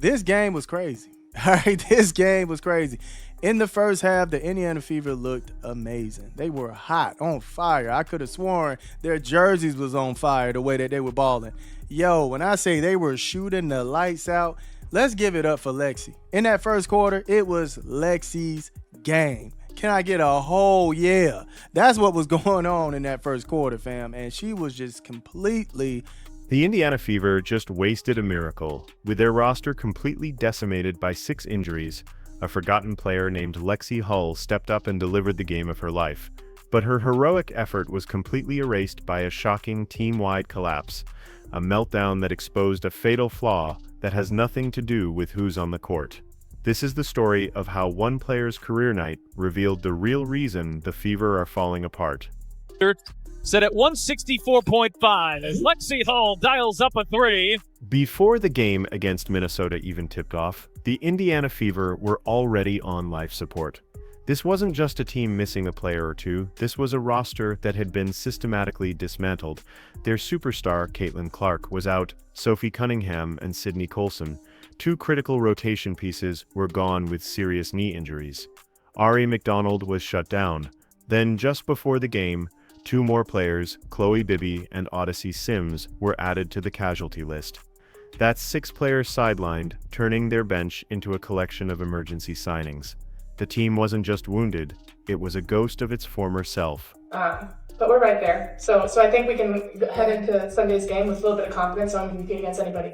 This game was crazy. All right, this game was crazy. In the first half, the Indiana Fever looked amazing. They were hot, on fire. I could have sworn their jerseys was on fire the way that they were balling. Yo, when I say they were shooting the lights out, let's give it up for Lexi. In that first quarter, it was Lexi's game. Can I get a whole yeah? That's what was going on in that first quarter, fam. And she was just completely... The Indiana Fever just wasted a miracle. With their roster completely decimated by 6 injuries, a forgotten player named Lexi Hull stepped up and delivered the game of her life. But her heroic effort was completely erased by a shocking team-wide collapse, a meltdown that exposed a fatal flaw that has nothing to do with who's on the court. This is the story of how one player's career night revealed the real reason the Fever are falling apart. Set at 164.5 as Lexi Hull dials up a 3. Before the game against Minnesota even tipped off, the Indiana Fever were already on life support. This wasn't just a team missing a player or two, this was a roster that had been systematically dismantled. Their superstar, Caitlin Clark, was out, Sophie Cunningham and Sydney Colson. 2 critical rotation pieces were gone with serious knee injuries. Ari McDonald was shut down. Then, just before the game, 2 more players, Chloe Bibby and Odyssey Sims, were added to the casualty list. That's 6 players sidelined, turning their bench into a collection of emergency signings. The team wasn't just wounded, it was a ghost of its former self. But we're right there. So I think we can head into Sunday's game with a little bit of confidence on competing against anybody.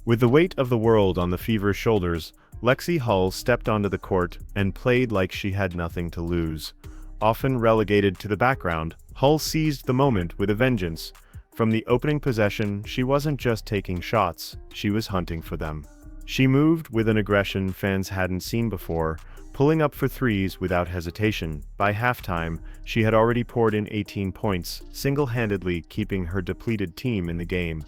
With the weight of the world on the Fever's shoulders, Lexi Hull stepped onto the court and played like she had nothing to lose. Often relegated to the background, Hull seized the moment with a vengeance. From the opening possession, she wasn't just taking shots, she was hunting for them. She moved with an aggression fans hadn't seen before, pulling up for threes without hesitation. By halftime, she had already poured in 18 points, single-handedly keeping her depleted team in the game.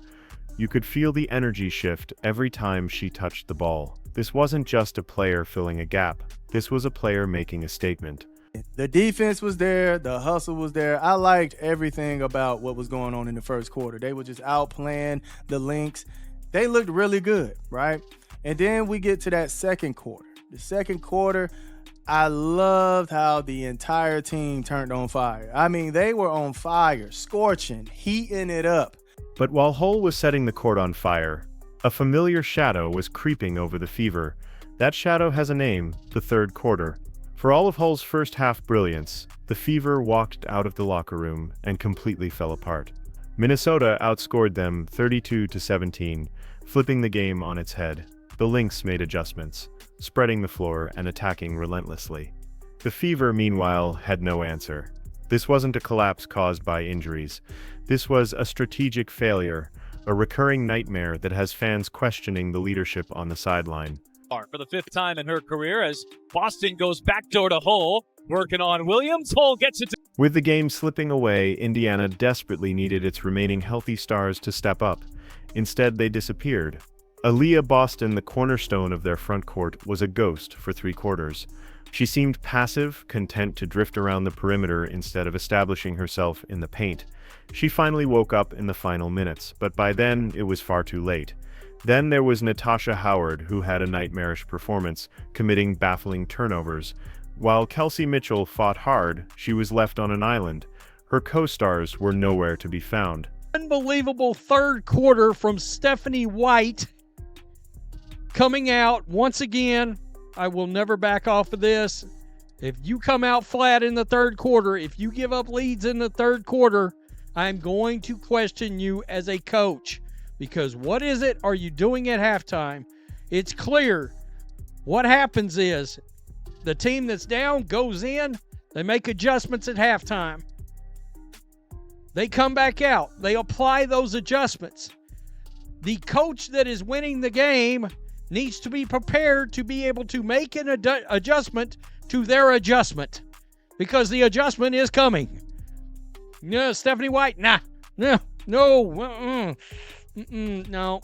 You could feel the energy shift every time she touched the ball. This wasn't just a player filling a gap, this was a player making a statement. The defense was there. The hustle was there. I liked everything about what was going on in the first quarter. They were just outplaying the Lynx. They looked really good, right? And then we get to that second quarter. The second quarter, I loved how the entire team turned on fire. I mean, they were on fire, scorching, heating it up. But while Hull was setting the court on fire, a familiar shadow was creeping over the Fever. That shadow has a name, the third quarter. For all of Hull's first half brilliance, the Fever walked out of the locker room and completely fell apart. Minnesota outscored them 32-17, flipping the game on its head. The Lynx made adjustments, spreading the floor and attacking relentlessly. The Fever, meanwhile, had no answer. This wasn't a collapse caused by injuries. This was a strategic failure, a recurring nightmare that has fans questioning the leadership on the sideline. For the 5th time in her career as Boston goes backdoor to Hull, working on Williams. Hull gets it. With the game slipping away, Indiana desperately needed its remaining healthy stars to step up. Instead, they disappeared. Aaliyah Boston, the cornerstone of their front court, was a ghost for 3 quarters. She seemed passive, content to drift around the perimeter instead of establishing herself in the paint. She finally woke up in the final minutes, but by then it was far too late. Then there was Natasha Howard, who had a nightmarish performance, committing baffling turnovers. While Kelsey Mitchell fought hard, she was left on an island. Her co-stars were nowhere to be found. Unbelievable third quarter from Stephanie White. Coming out once again, I will never back off of this. If you come out flat in the third quarter, if you give up leads in the third quarter, I'm going to question you as a coach. Because what is it are you doing at halftime? It's clear. What happens is the team that's down goes in, they make adjustments at halftime. They come back out. They apply those adjustments. The coach that is winning the game needs to be prepared to be able to make an adjustment to their adjustment. Because the adjustment is coming. No, Stephanie White, no,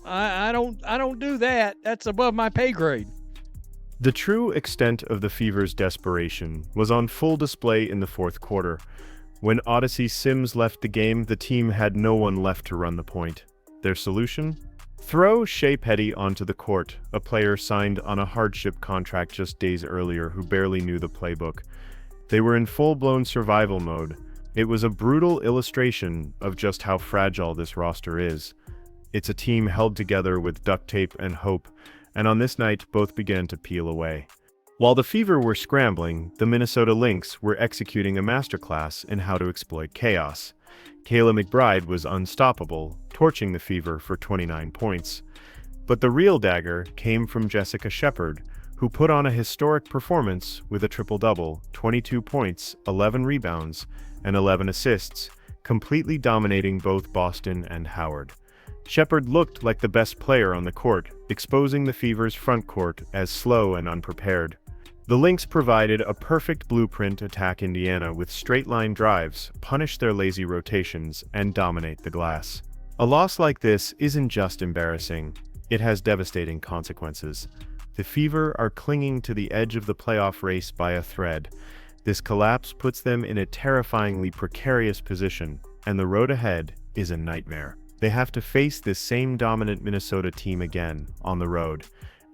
I don't do that. That's above my pay grade. The true extent of the Fever's desperation was on full display in the fourth quarter. When Odyssey Sims left the game, the team had no one left to run the point. Their solution? Throw Shea Petty onto the court, a player signed on a hardship contract just days earlier who barely knew the playbook. They were in full-blown survival mode. It was a brutal illustration of just how fragile this roster is. It's a team held together with duct tape and hope, and on this night both began to peel away. While the Fever were scrambling, the Minnesota Lynx were executing a masterclass in how to exploit chaos. Kayla McBride was unstoppable, torching the Fever for 29 points. But the real dagger came from Jessica Shepard, who put on a historic performance with a triple-double, 22 points, 11 rebounds, and 11 assists, completely dominating both Boston and Howard. Shepard looked like the best player on the court, exposing the Fever's front court as slow and unprepared. The Lynx provided a perfect blueprint to attack Indiana with straight-line drives, punish their lazy rotations, and dominate the glass. A loss like this isn't just embarrassing, it has devastating consequences. The Fever are clinging to the edge of the playoff race by a thread. This collapse puts them in a terrifyingly precarious position, and the road ahead is a nightmare. They have to face this same dominant Minnesota team again, on the road.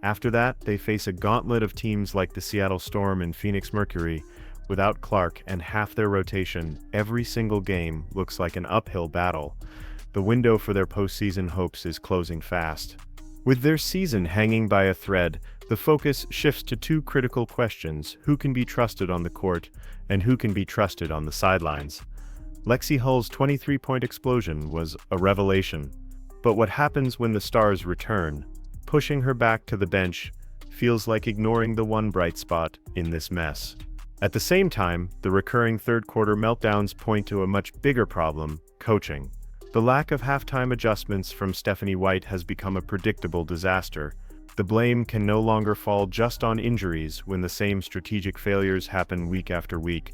After that, they face a gauntlet of teams like the Seattle Storm and Phoenix Mercury. Without Clark and half their rotation, every single game looks like an uphill battle. The window for their postseason hopes is closing fast. With their season hanging by a thread, the focus shifts to two critical questions: who can be trusted on the court, and who can be trusted on the sidelines. Lexi Hull's 23-point explosion was a revelation. But what happens when the Stars return? Pushing her back to the bench feels like ignoring the one bright spot in this mess. At the same time, the recurring third-quarter meltdowns point to a much bigger problem: coaching. The lack of halftime adjustments from Stephanie White has become a predictable disaster. The blame can no longer fall just on injuries when the same strategic failures happen week after week.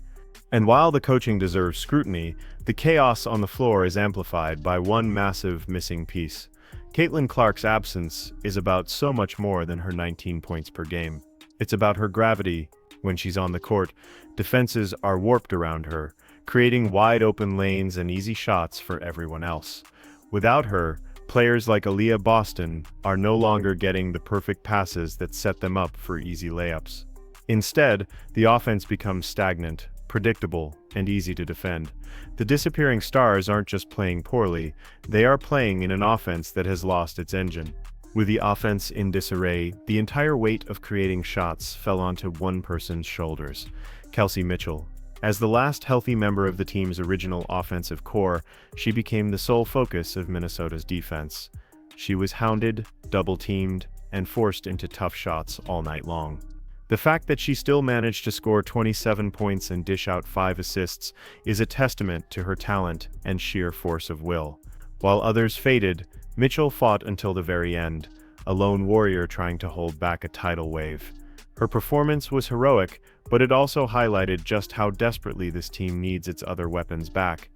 And while the coaching deserves scrutiny, the chaos on the floor is amplified by one massive missing piece. Caitlin Clark's absence is about so much more than her 19 points per game. It's about her gravity. When she's on the court, defenses are warped around her, creating wide-open lanes and easy shots for everyone else. Without her, players like Aaliyah Boston are no longer getting the perfect passes that set them up for easy layups. Instead, the offense becomes stagnant, predictable, and easy to defend. The disappearing Stars aren't just playing poorly, they are playing in an offense that has lost its engine. With the offense in disarray, the entire weight of creating shots fell onto one person's shoulders: Kelsey Mitchell. As the last healthy member of the team's original offensive core, she became the sole focus of Minnesota's defense. She was hounded, double-teamed, and forced into tough shots all night long. The fact that she still managed to score 27 points and dish out 5 assists is a testament to her talent and sheer force of will. While others faded, Mitchell fought until the very end, a lone warrior trying to hold back a tidal wave. Her performance was heroic, but it also highlighted just how desperately this team needs its other weapons back.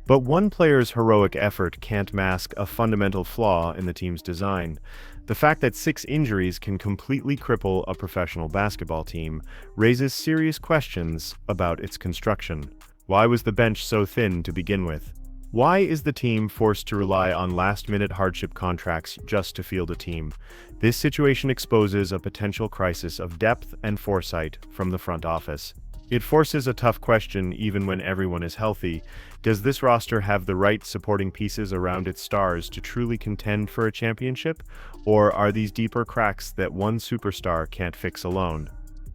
But one player's heroic effort can't mask a fundamental flaw in the team's design. The fact that 6 injuries can completely cripple a professional basketball team raises serious questions about its construction. Why was the bench so thin to begin with? Why is the team forced to rely on last-minute hardship contracts just to field a team? This situation exposes a potential crisis of depth and foresight from the front office. It forces a tough question even when everyone is healthy. Does this roster have the right supporting pieces around its stars to truly contend for a championship? Or are these deeper cracks that one superstar can't fix alone?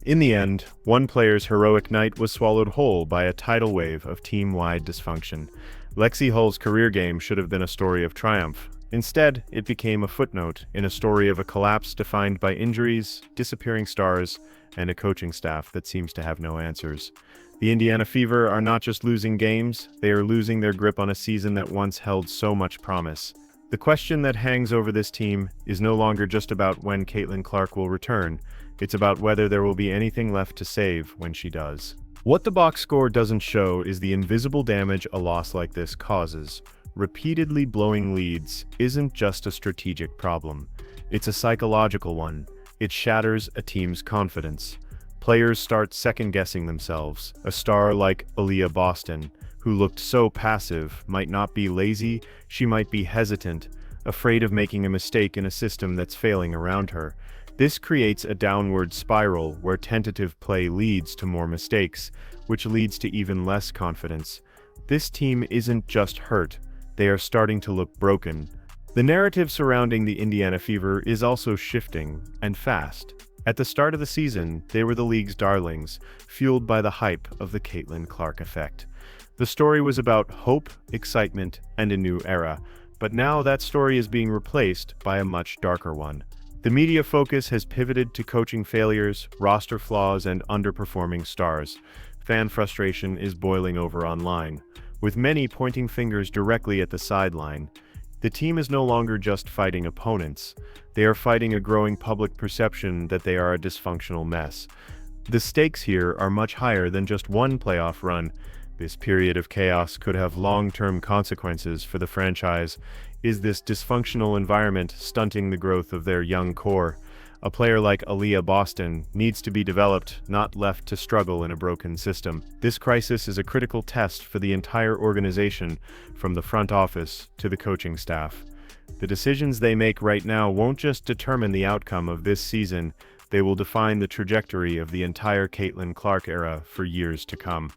In the end, one player's heroic night was swallowed whole by a tidal wave of team-wide dysfunction. Lexi Hull's career game should have been a story of triumph. Instead, it became a footnote in a story of a collapse defined by injuries, disappearing stars, and a coaching staff that seems to have no answers. The Indiana Fever are not just losing games, they are losing their grip on a season that once held so much promise. The question that hangs over this team is no longer just about when Caitlin Clark will return, it's about whether there will be anything left to save when she does. What the box score doesn't show is the invisible damage a loss like this causes. Repeatedly blowing leads isn't just a strategic problem, it's a psychological one. It shatters a team's confidence. Players start second-guessing themselves. A star like Aaliyah Boston, who looked so passive, might not be lazy, she might be hesitant. afraid of making a mistake in a system that's failing around her. This creates a downward spiral where tentative play leads to more mistakes, which leads to even less confidence. This team isn't just hurt, they are starting to look broken. The narrative surrounding the Indiana Fever is also shifting, and fast. At the start of the season, they were the league's darlings, fueled by the hype of the Caitlin Clark effect. The story was about hope, excitement, and a new era, but now that story is being replaced by a much darker one. The media focus has pivoted to coaching failures, roster flaws, and underperforming stars. Fan frustration is boiling over online, with many pointing fingers directly at the sideline. The team is no longer just fighting opponents. They are fighting a growing public perception that they are a dysfunctional mess. The stakes here are much higher than just one playoff run. This period of chaos could have long-term consequences for the franchise. Is this dysfunctional environment stunting the growth of their young core? A player like Aaliyah Boston needs to be developed, not left to struggle in a broken system. This crisis is a critical test for the entire organization, from the front office to the coaching staff. The decisions they make right now won't just determine the outcome of this season, they will define the trajectory of the entire Caitlin Clark era for years to come.